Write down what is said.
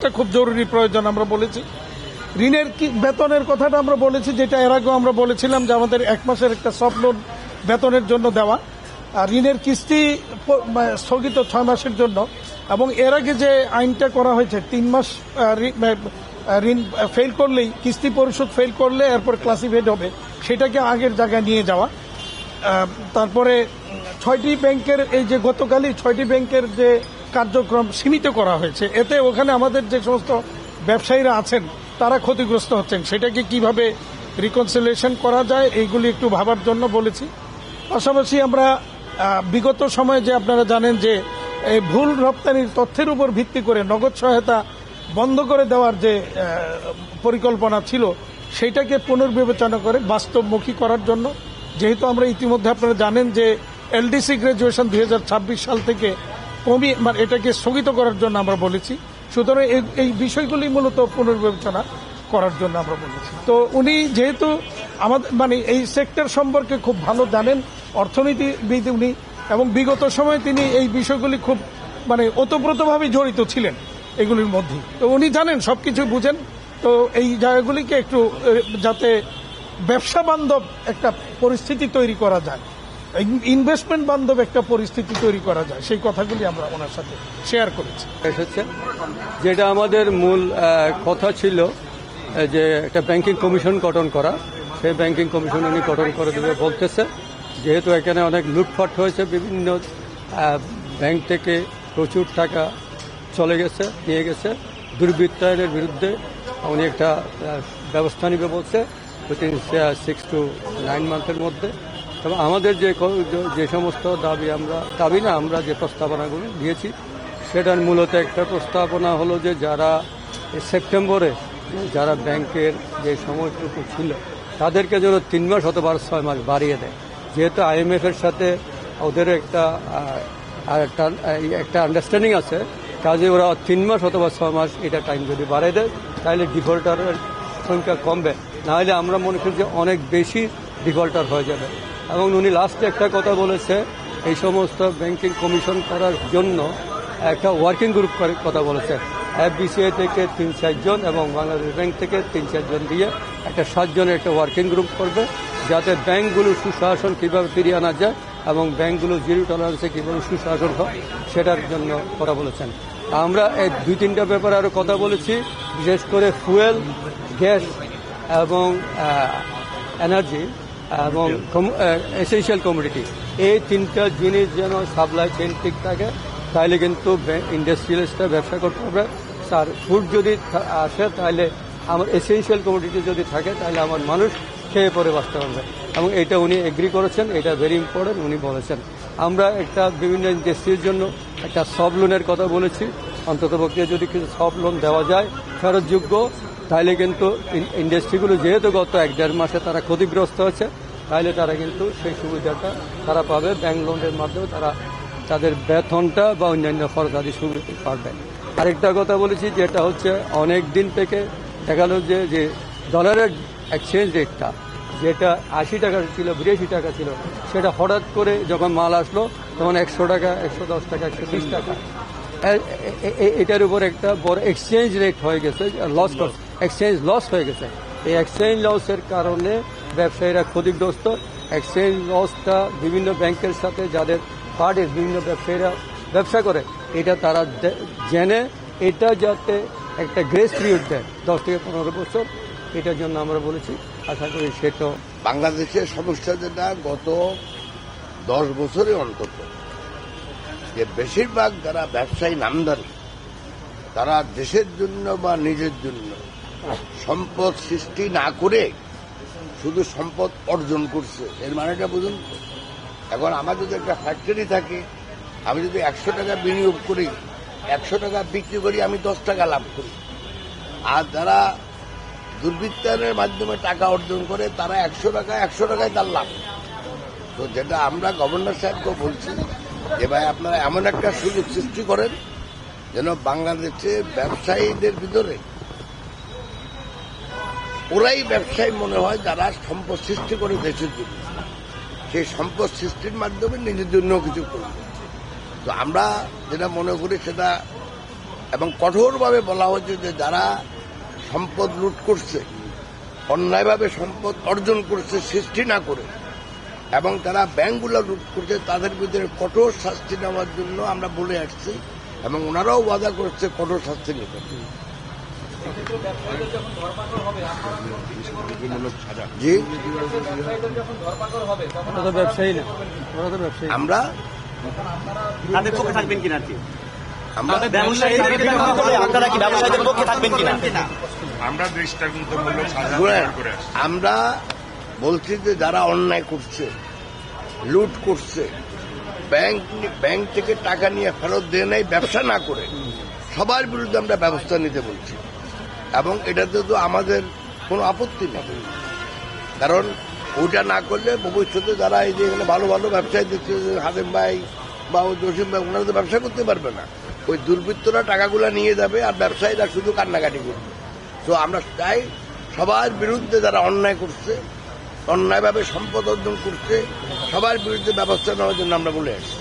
এটা খুব জরুরি প্রয়োজন আমরা বলেছি। ঋণের কি বেতনের কথাটা আমরা বলেছি, যেটা এর আগেও আমরা বলেছিলাম যে আমাদের 1 মাসের একটা সফট লোন বেতনের জন্য দেওয়া, আর ঋণের কিস্তি স্থগিত 6 মাসের জন্য। এবং এর আগে যে আইনটা করা হয়েছে 3 মাস ঋণ ফেল করলেই, কিস্তি পরিশোধ ফেল করলে এরপর ক্লাসিফাইড হবে, সেটাকে আগের জায়গায় নিয়ে যাওয়া। তারপরে 6টি ব্যাংকের, এই যে গতকালই 6টি ব্যাংকের যে কার্যক্রম সীমিত করা হয়েছে, এতে ওখানে আমাদের যে সমস্ত ব্যবসায়ীরা আছেন তারা ক্ষতিগ্রস্ত হচ্ছেন, সেটাকে কিভাবে রিকনসিলিয়েশন করা যায় এইগুলি একটু ভাবার জন্য বলেছি। পাশাপাশি আমরা বিগত সময়ে যে আপনারা জানেন যে এই ভুল রপ্তানির তথ্যের উপর ভিত্তি করে নগদ সহায়তা বন্ধ করে দেওয়ার যে পরিকল্পনা ছিল, সেইটাকে পুনর্বিবেচনা করে বাস্তবমুখী করার জন্য, যেহেতু আমরা ইতিমধ্যে আপনারা জানেন যে এলডিসি গ্র্যাজুয়েশন 2026 সাল থেকে কমিয়ে এটাকে স্থগিত করার জন্য আমরা বলেছি। সুতরাং এই বিষয়গুলি মূলত পুনর্বিবেচনা করার জন্য আমরা বলেছি। তো উনি যেহেতু আমাদের এই সেক্টর সম্পর্কে খুব ভালো জানেন, অর্থনীতিবিদ উনি, এবং বিগত সময়ে তিনি এই বিষয়গুলি খুব ওতপ্রোতভাবে জড়িত ছিলেন এগুলির মধ্যে, তো উনি জানেন, সবকিছু বুঝেন। তো এই জায়গাগুলিকে একটু যাতে ব্যবসা বান্ধব একটা পরিস্থিতি তৈরি করা যায়, ইনভেস্টমেন্ট বান্ধব একটা পরিস্থিতি তৈরি করা যায়, সেই কথাগুলি আমরা ওনার সাথে শেয়ার করেছি। যেটা আমাদের মূল কথা ছিল যে একটা ব্যাংকিং কমিশন গঠন করা, সেই ব্যাংকিং কমিশন উনি গঠন করে দেবে বলতেছে। যেহেতু এখানে অনেক লুটপাট হয়েছে, বিভিন্ন ব্যাংক থেকে প্রচুর টাকা চলে গেছে, নিয়ে গেছে, দুর্বৃত্তায়নের বিরুদ্ধে উনি একটা ব্যবস্থা নিবে বলছে উইথিন 6 to 9 মান্থের মধ্যে। এবং আমাদের যে সমস্ত আমরা যে প্রস্তাবনাগুলো দিয়েছি, সেটার মূলত একটা প্রস্তাবনা হলো যে যারা সেপ্টেম্বরে যারা ব্যাংকের যে সময়টুকু ছিল তাদেরকে যেন 3 মাস অথবা 6 মাস বাড়িয়ে দেয়। যেহেতু IMF এর সাথে ওদের একটা আন্ডারস্ট্যান্ডিং আছে, কাজে ওরা 3 মাস অথবা 6 মাস এটা টাইম যদি বাড়িয়ে দেয় তাহলে ডিফল্টারের সংখ্যা কমবে, নাহলে আমরা মনে করি যে অনেক বেশি ডিফল্টার হয়ে যাবে। এবং উনি লাস্টে একটা কথা বলেছে, এই সমস্ত ব্যাংকিং কমিশন করার জন্য একটা ওয়ার্কিং গ্রুপ কথা বলেছে। FBCI থেকে 3-4 জন এবং বাংলাদেশ ব্যাংক থেকে 3-4 জন দিয়ে একটা 7 জনের একটা ওয়ার্কিং গ্রুপ করবে, যাতে ব্যাংকগুলো সুশাসন কীভাবে ফিরিয়ে আনা যায় এবং ব্যাংকগুলো জিরো টলারেন্সে কীভাবে সুশাসন হয় সেটার জন্য কথা বলেছেন। আমরা এই 2-3টা ব্যাপারে আরও কথা বলেছি, বিশেষ করে ফুয়েল, গ্যাস এবং এনার্জি এবং এসেনশিয়াল কমোডিটি, এই 3টা জিনিস যেন সাপ্লাই চেইন ঠিক থাকে, তাহলে কিন্তু ইন্ডাস্ট্রিয়ালিস্টরা ব্যবসা করতে হবে। আর ফুড যদি আসে তাহলে আমার এসেনশিয়াল কমোডিটি যদি থাকে তাহলে আমার মানুষ খেয়ে পরে বাঁচতে পারবে। এবং এটা উনি এগ্রি করেছেন, এটা ভেরি ইম্পর্টেন্ট উনি বলেছেন। আমরা একটা বিভিন্ন ইন্ডাস্ট্রির জন্য একটা সফট লোনের কথা বলেছি, অন্ততপক্ষে যদি কিছু সফট লোন দেওয়া যায় ফেরতযোগ্য, তাহলে কিন্তু ইন্ডাস্ট্রিগুলো যেহেতু গত 1-1.5 মাসে তারা ক্ষতিগ্রস্ত হচ্ছে, তাহলে তারা কিন্তু সেই সুবিধাটা তারা পাবে। ব্যাংক লোনের মাধ্যমে তারা তাদের বেতনটা বা অন্যান্য খরচ আদি সুবিধা পাবে। আরেকটা কথা বলেছি, যেটা হচ্ছে অনেক দিন থেকে দেখা গেল যে ডলারের এক্সচেঞ্জ রেটটা যেটা 80 টাকা ছিল, 82 টাকা ছিল, সেটা হঠাৎ করে যখন মাল আসলো তখন 100 টাকা, 110 টাকা, 120 টাকা, এটার উপর একটা বড় এক্সচেঞ্জ রেট হয়ে গেছে, এক্সচেঞ্জ লস হয়ে গেছে। এই এক্সচেঞ্জ লসের কারণে ব্যবসায়ীরা ক্ষতিগ্রস্ত। এক্সচেঞ্জ লসটা বিভিন্ন ব্যাংকের সাথে যাদের পার্টির বিভিন্ন ব্যবসায়ীরা ব্যবসা করে, এটা তারা জেনে এটা যাতে একটা গ্রেস পিরিয়ড দেয় 10 থেকে 15 বছর, এটার জন্য আমরা বলেছি। আশা করি সেটা বাংলাদেশের সমস্যা যেটা গত 10 বছরে অন্তত, যে বেশিরভাগ যারা ব্যবসায়ী নামদারি তারা দেশের জন্য বা নিজের জন্য সম্পদ সৃষ্টি না করে শুধু সম্পদ অর্জন করছে। এর মানেটা বুঝুন। এখন আমার যদি একটা ফ্যাক্টরি থাকে, আমি যদি 100 টাকা বিনিয়োগ করি, 100 টাকা বিক্রি করি, আমি 10 টাকা লাভ করি। আর যারা দুর্বৃত্তায়নের মাধ্যমে টাকা অর্জন করে তারা 100 টাকায় তার লাভ। তো যেটা আমরা গভর্নর সাহেবকে বলছি যে ভাই আপনারা এমন একটা সুযোগ সৃষ্টি করেন যেন বাংলাদেশে ব্যবসায়ীদের ভিতরে ওরাই ব্যবসায়ী মনে হয় যারা সম্পদ সৃষ্টি করে দেশের জন্য, সেই সম্পদ সৃষ্টির মাধ্যমে নিজের জন্য কিছু করবে। তো আমরা যেটা মনে করি সেটা এবং কঠোরভাবে বলা হচ্ছে যে যারা সম্পদ লুট করছে, অন্যায়ভাবে সম্পদ অর্জন করছে সৃষ্টি না করে, এবং তারা ব্যাংকগুলো লুট করছে, তাদের ভিতরে কঠোর শাস্তি নেওয়ার জন্য আমরা বলে আসছি এবং ওনারাও ওয়াদা করছে কঠোর শাস্তি নেবেন। জি, ওরা তো ব্যবসায়ী না, ওরা তো ব্যবসায়ী। আমরা তাদের পক্ষে থাকবেন কিনা আর কি? আমরা আপনারা কি ব্যবসায়ীদের পক্ষে থাকবেন কিনা? আমরা দৃষ্টান্তমূলক সাজা শুনেন, করে আসছি। আমরা বলছি যে যারা অন্যায় করছে, লুট করছে, ব্যাংক থেকে টাকা নিয়ে ফেরত দিয়ে নেয়, ব্যবসা না করে, সবার বিরুদ্ধে আমরা ব্যবস্থা নিতে বলছি। এবং এটাতে তো আমাদের কোনো আপত্তি নেই, কারণ ওইটা না করলে ভবিষ্যতে যারা এই যে এখানে ভালো ভালো ব্যবসায়ী দিচ্ছে, হাদেম ভাই বা ওই জসিম ভাই, ওনারা তো ব্যবসা করতে পারবে না। ওই দুর্বৃত্তরা টাকাগুলা নিয়ে যাবে আর ব্যবসায়ীরা শুধু কান্নাকাটি করবে। তো আমরা চাই সবার বিরুদ্ধে যারা অন্যায় করছে, অন্যায়ভাবে সম্পদ অর্জন করছে, সবার বিরুদ্ধে ব্যবস্থা নেওয়ার জন্য আমরা বলে আসছি।